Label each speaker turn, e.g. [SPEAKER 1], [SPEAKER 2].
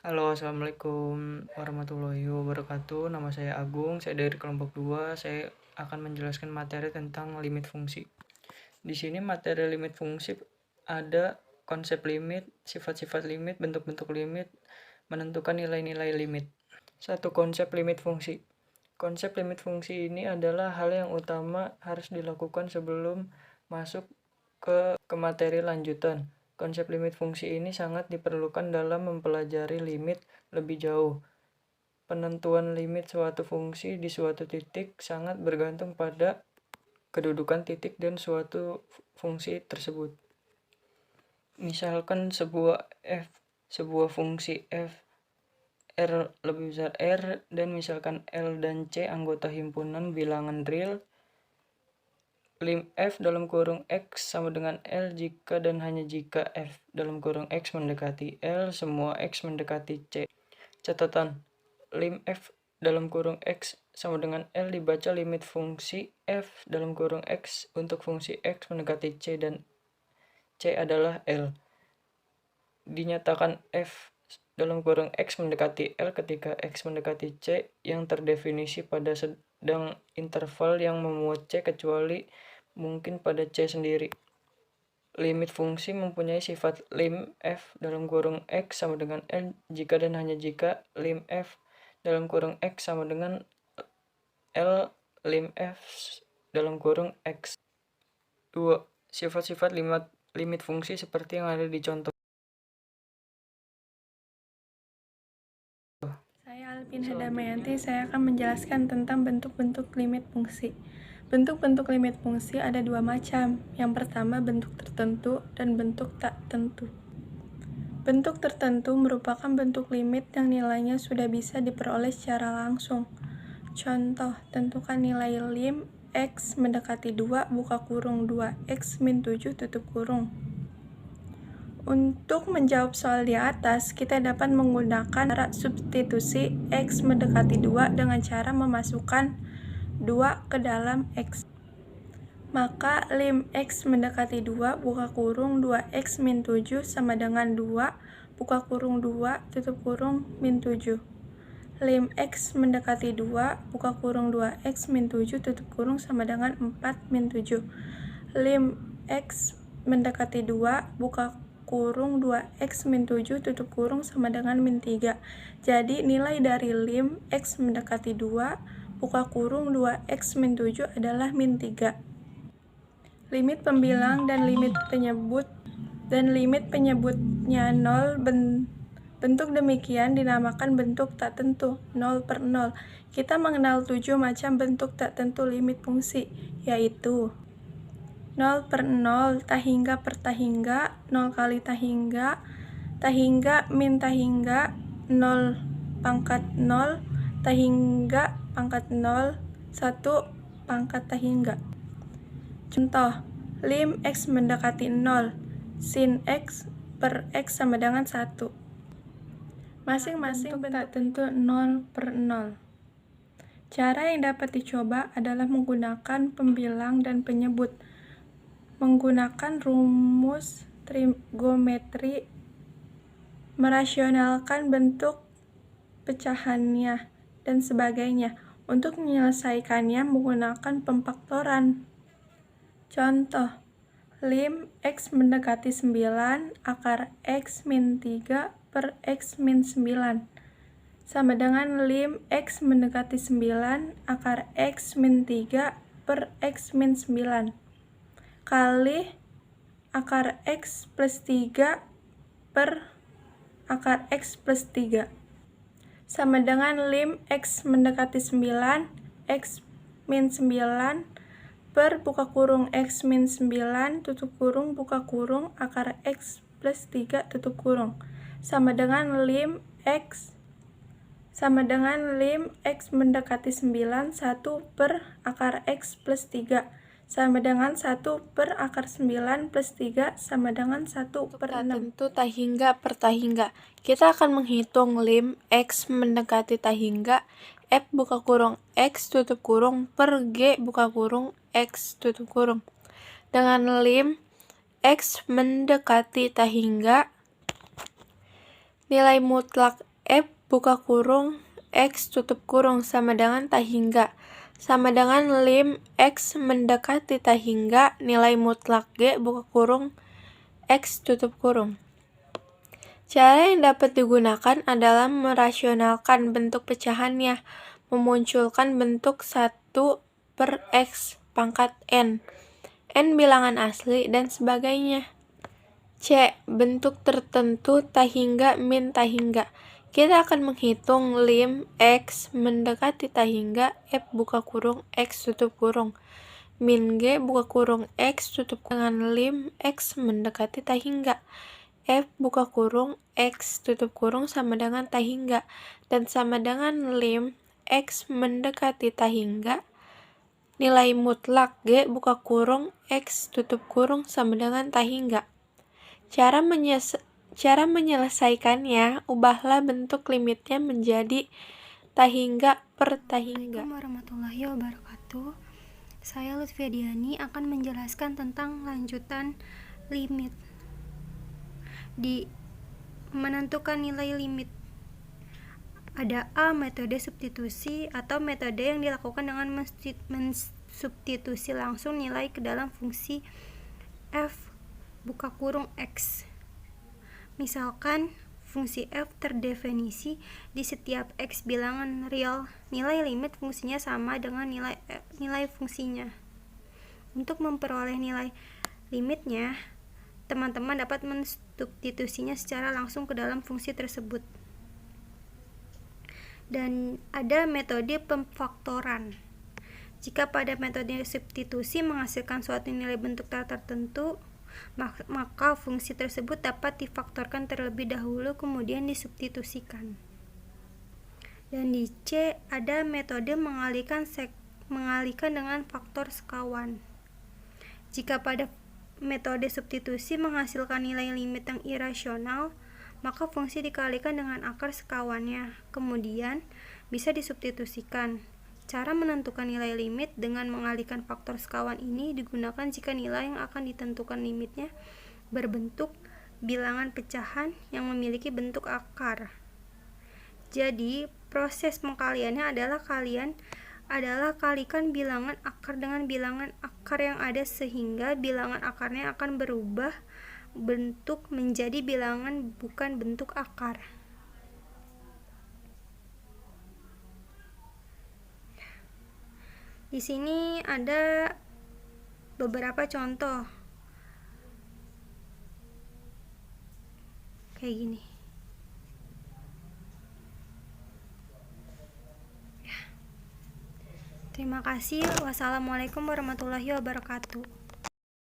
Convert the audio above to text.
[SPEAKER 1] Halo, assalamualaikum warahmatullahi wabarakatuh. Nama saya Agung, saya dari kelompok 2. Saya akan menjelaskan materi tentang limit fungsi. Di sini materi limit fungsi ada konsep limit, sifat-sifat limit, bentuk-bentuk limit, menentukan nilai-nilai limit. Satu, konsep limit fungsi. Konsep limit fungsi ini adalah hal yang utama harus dilakukan sebelum masuk ke materi lanjutan. Konsep limit fungsi ini sangat diperlukan dalam mempelajari limit lebih jauh. Penentuan limit suatu fungsi di suatu titik sangat bergantung pada kedudukan titik dan suatu fungsi tersebut. Misalkan sebuah fungsi f R lebih besar R, dan misalkan L dan C anggota himpunan bilangan real, lim f dalam kurung x sama dengan L jika dan hanya jika f dalam kurung x mendekati L, semua x mendekati C. Catatan, lim f dalam kurung x sama dengan L dibaca limit fungsi f dalam kurung x untuk fungsi x mendekati C dan C adalah L. Dinyatakan f dalam kurung x mendekati L ketika x mendekati C yang terdefinisi pada sedang interval yang memuat C kecuali mungkin pada C sendiri. Limit fungsi mempunyai sifat lim f dalam kurung x sama dengan L jika dan hanya jika lim f dalam kurung x sama dengan L lim f dalam kurung x. 2. Sifat-sifat limit fungsi seperti yang ada di contoh.
[SPEAKER 2] Saya Alvin Hadamayanti, saya akan menjelaskan tentang bentuk-bentuk limit fungsi. Bentuk-bentuk limit fungsi ada dua macam. Yang pertama, bentuk tertentu dan bentuk tak tentu. Bentuk tertentu merupakan bentuk limit yang nilainya sudah bisa diperoleh secara langsung. Contoh, tentukan nilai lim x mendekati 2 buka kurung 2x min 7 tutup kurung. Untuk menjawab soal di atas, kita dapat menggunakan cara substitusi x mendekati 2 dengan cara memasukkan 2 ke dalam x. Maka lim x mendekati 2 buka kurung 2x min 7 sama dengan 2 buka kurung 2 tutup kurung min 7. Lim x mendekati 2 buka kurung 2x min 7 tutup kurung sama dengan 4 min 7. Lim x mendekati 2 buka kurung 2x min 7 tutup kurung sama dengan min 3. Jadi nilai dari lim x mendekati 2 buka kurung 2x min 7 adalah min 3. Limit pembilang dan limit penyebutnya 0 bentuk demikian dinamakan bentuk tak tentu 0 per 0. Kita mengenal 7 macam bentuk tak tentu limit fungsi, yaitu 0 per 0, tahingga per tahingga, 0 kali tahingga min tahingga, 0 pangkat 0, tahingga pangkat 0, 1 pangkat tahingga. Contoh, lim x mendekati 0, sin x per x sama dengan 1. Masing-masing bentuk tak tentu 0 per 0. Cara yang dapat dicoba adalah menggunakan pembilang dan penyebut, menggunakan rumus trigonometri, merasionalkan bentuk pecahannya, dan sebagainya. Untuk menyelesaikannya menggunakan pemfaktoran. Contoh, lim x mendekati 9 akar x min 3 per x min 9 sama dengan lim x mendekati 9 akar x min 3 per x min 9 kali akar x plus 3 per akar x plus 3 sama dengan lim x mendekati 9 x min 9 per buka kurung x min 9 tutup kurung buka kurung akar x plus 3 tutup kurung sama dengan lim x mendekati 9 1 per akar x plus 3 sama dengan 1 per akar 9 plus 3 sama dengan 1 per 6. Tentu tahingga per tahingga. Kita akan menghitung lim x mendekati tahingga f buka kurung x tutup kurung per g buka kurung x tutup kurung dengan lim x mendekati tahingga, nilai mutlak F buka kurung X tutup kurung sama dengan tak hingga sama dengan lim X mendekati tak hingga nilai mutlak G buka kurung X tutup kurung. Cara yang dapat digunakan adalah merasionalkan bentuk pecahannya, memunculkan bentuk 1/X pangkat N bilangan asli, dan sebagainya. C. Bentuk tertentu tak hingga min tak hingga. Kita akan menghitung lim X mendekati tak hingga F buka kurung X tutup kurung min G buka kurung X tutup dengan lim X mendekati tak hingga F buka kurung X tutup kurung sama dengan tak hingga dan sama dengan lim X mendekati tak hingga nilai mutlak G buka kurung X tutup kurung sama dengan tak hingga. Cara menyelesaikannya, ubahlah bentuk limitnya menjadi tak hingga per tak hingga.
[SPEAKER 3] Assalamualaikum warahmatullahi wabarakatuh. Saya Lutfia Diani akan menjelaskan tentang lanjutan limit. Di menentukan nilai limit, ada A. Metode substitusi atau metode yang dilakukan dengan mensubstitusi langsung nilai ke dalam fungsi f buka kurung X. Misalkan fungsi f terdefinisi di setiap X bilangan real, nilai limit fungsinya sama dengan nilai fungsinya. Untuk memperoleh nilai limitnya, teman-teman dapat mensubstitusinya secara langsung ke dalam fungsi tersebut. Dan ada metode pemfaktoran. Jika pada metode substitusi menghasilkan suatu nilai bentuk tertentu, maka fungsi tersebut dapat difaktorkan terlebih dahulu kemudian disubstitusikan. Dan di C ada metode mengalihkan dengan faktor sekawan. Jika pada metode substitusi menghasilkan nilai limit yang irasional, maka fungsi dikalikan dengan akar sekawannya, kemudian bisa disubstitusikan. Cara menentukan nilai limit dengan mengalihkan faktor sekawan ini digunakan jika nilai yang akan ditentukan limitnya berbentuk bilangan pecahan yang memiliki bentuk akar. Jadi, proses pengkaliannya adalah kalikan bilangan akar dengan bilangan akar yang ada sehingga bilangan akarnya akan berubah bentuk menjadi bilangan bukan bentuk akar. Di sini ada beberapa contoh. Kayak gini. Terima kasih. Wassalamualaikum warahmatullahi wabarakatuh.